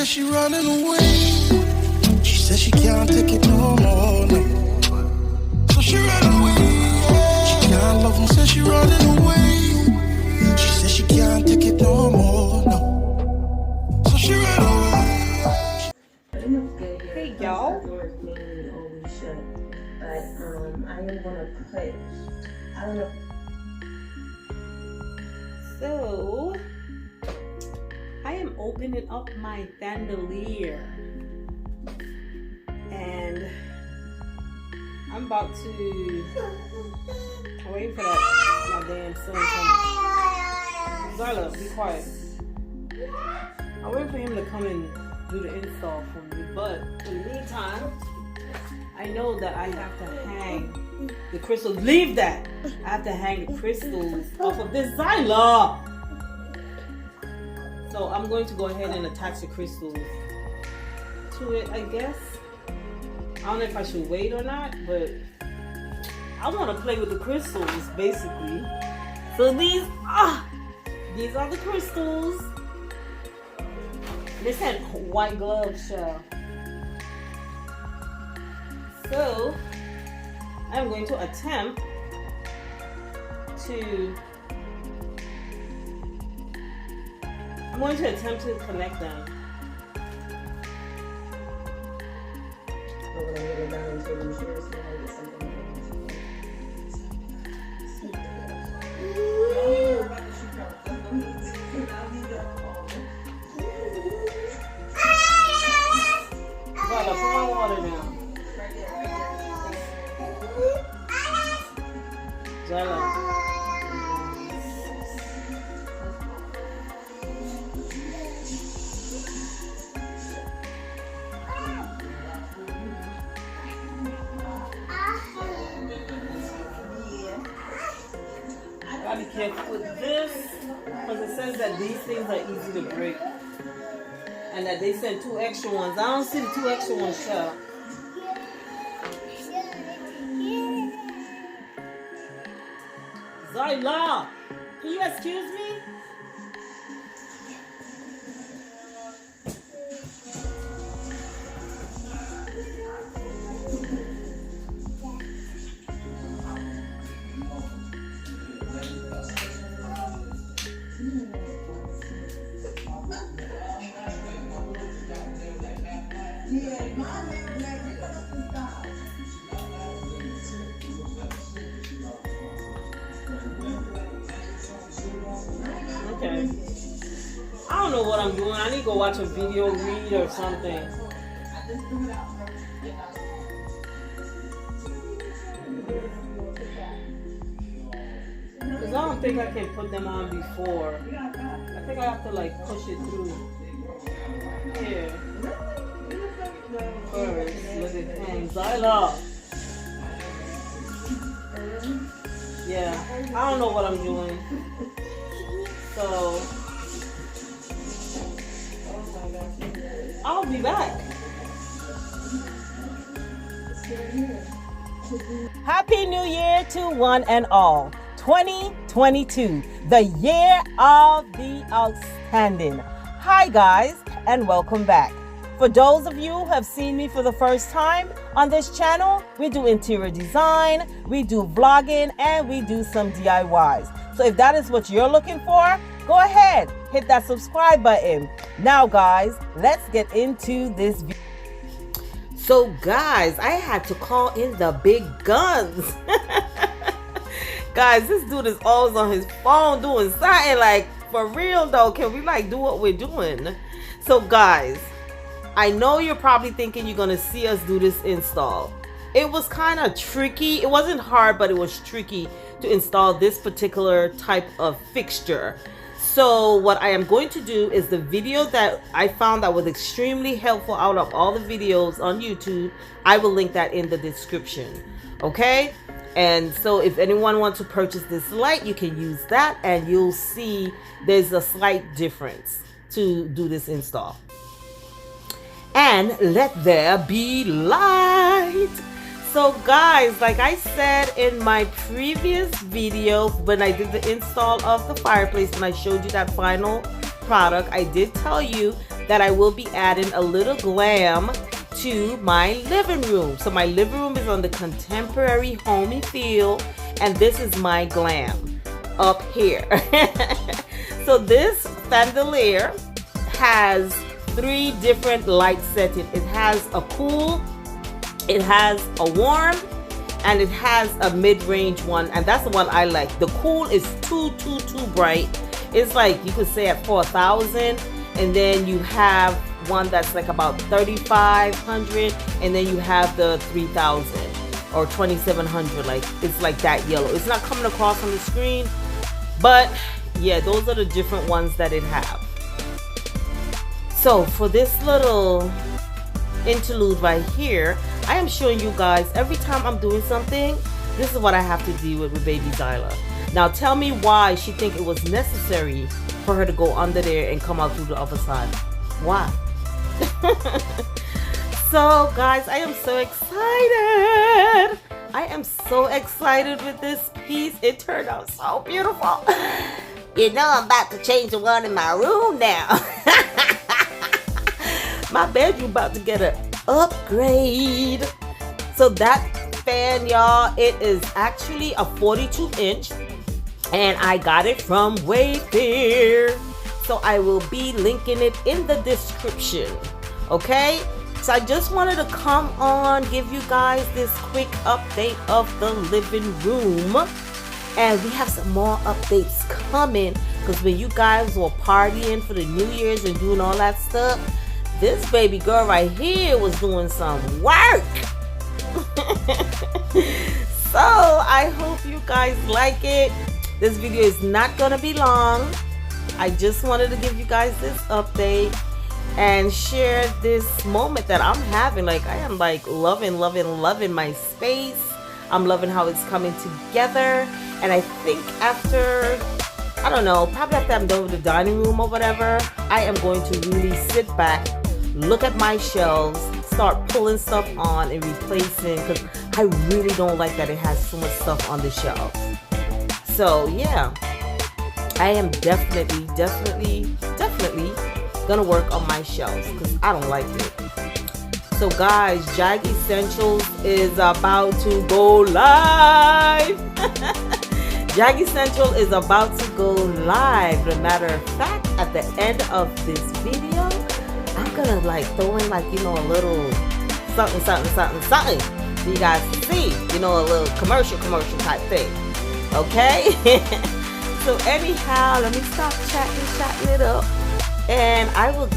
she running away. She said she can't take it no more, no. So she ran away. She can't love him, said she running away. She said she can't take it no more, no. So she ran away. Hey y'all. I am gonna put, I don't know. So I am opening up my Fandelier and I'm about to, I'm waiting for that my damn son to come. Darla, be quiet. I'm waiting for him to come and do the install for me, but in the meantime, I know that I have to hang the crystals. Leave that! I have to hang the crystals off of this Zyla. So I'm going to go ahead and attach the crystals to it, I guess. I don't know if I should wait or not, but I want to play with the crystals, basically. So these are the crystals. They said white glove shell. So I'm going to attempt to connect them. Put my water down. Zyla. Gotta be careful with this because it says that these things are easy to break and that they sent 2 extra ones. I don't see the 2 extra ones, child. Zyla, can you excuse me? Okay. I don't know what I'm doing. I need to go watch a video, read or something. Because I don't think I can put them on before. I think I have to like push it through. Here. First, let it hang. Zyla. Yeah. I don't know what I'm doing. So I'll be back. Happy New Year to one and all. 2022, the year of the outstanding. Hi guys, and welcome back. For those of you who have seen me for the first time on this channel, we do interior design, we do vlogging, and we do some DIYs. So if that is what you're looking for, go ahead, hit that subscribe button. Now guys, let's get into this video. So guys, I had to call in the big guns. Guys, this dude is always on his phone doing something. Like, for real though, can we like do what we're doing? So guys, I know you're probably thinking you're gonna see us do this install. It was kind of tricky. It wasn't hard, but it was tricky to install this particular type of fixture. So what I am going to do is the video that I found that was extremely helpful out of all the videos on YouTube, I will link that in the description. Okay? And so if anyone wants to purchase this light, you can use that and you'll see there's a slight difference to do this install. And let there be light. So guys, like I said in my previous video when I did the install of the fireplace and I showed you that final product, I did tell you that I will be adding a little glam to my living room. So my living room is on the contemporary homey feel, and this is my glam up here. So this Fandelier has 3 different light settings. It has a cool, it has a warm, and it has a mid-range one, and that's the one I like. The cool is too bright. It's like, you could say at 4,000, and then you have one that's like about 3,500, and then you have the 3,000 or 2,700. Like, it's like that yellow. It's not coming across on the screen, but yeah, those are the different ones that it have. So for this little interlude right here, I am showing you guys every time I'm doing something, this is what I have to deal with baby Zyla. Now tell me why she think it was necessary for her to go under there and come out through the other side. Why? So guys, I am so excited. I am so excited with this piece. It turned out so beautiful. You know, I'm about to change the one in my room now. My bedroom about to get an upgrade. So that fan, y'all, it is actually a 42-inch, and I got it from Wayfair. So I will be linking it in the description. Okay? So I just wanted to come on, give you guys this quick update of the living room. And we have some more updates coming, because when you guys were partying for the New Year's and doing all that stuff, this baby girl right here was doing some work. So I hope you guys like it. This video is not gonna be long. I just wanted to give you guys this update and share this moment that I'm having. Like, I am like loving my space. I'm loving how it's coming together. And I think after, I don't know, probably after I'm done with the dining room or whatever, I am going to really sit back, look at my shelves, start pulling stuff on and replacing, because I really don't like that it has so much stuff on the shelves. So yeah, I am definitely gonna work on my shelves, because I don't like it. So guys, Jag Essentials is about to go live. Jag Essential is about to go live. As a matter of fact, at the end of this video, I'm gonna like throw in like, you know, a little something so you guys can see, you know, a little commercial type thing. Okay. So anyhow, let me stop chatting it up, and I will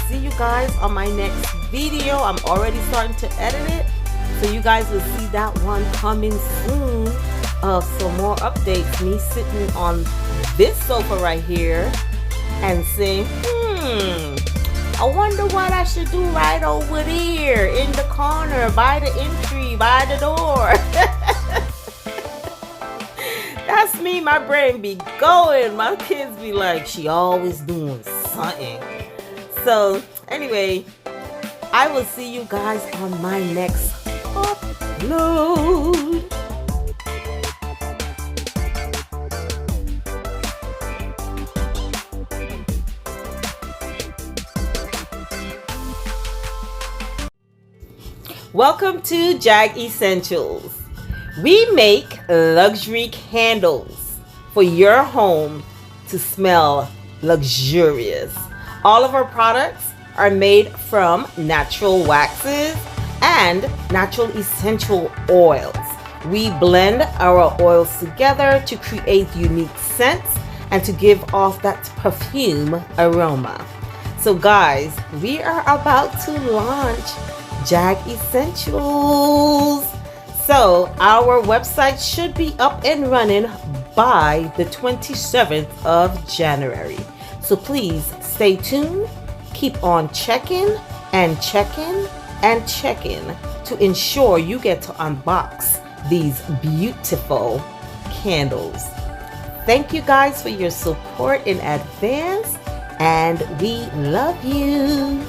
see you guys on my next video. I'm already starting to edit it, so you guys will see that one coming soon, of some more updates, me sitting on this sofa right here and saying, I wonder what I should do right over there in the corner by the entry, by the door. That's me. My brain be going. My kids be like, she always doing something. So anyway, I will see you guys on my next upload. Welcome to Jag Essentials. We make luxury candles for your home to smell luxurious. All of our products are made from natural waxes and natural essential oils. We blend our oils together to create unique scents and to give off that perfume aroma. So guys, we are about to launch Jag Essentials. So our website should be up and running by the 27th of January. So please stay tuned, keep on checking to ensure you get to unbox these beautiful candles. Thank you guys for your support in advance, and we love you.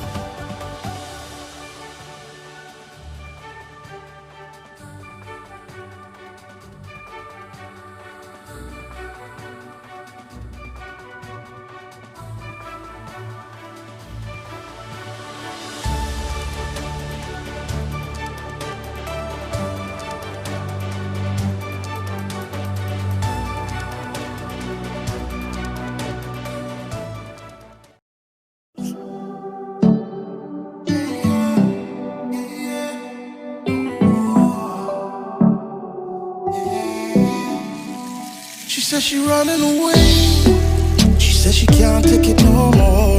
said she running away. She said she can't take it no more.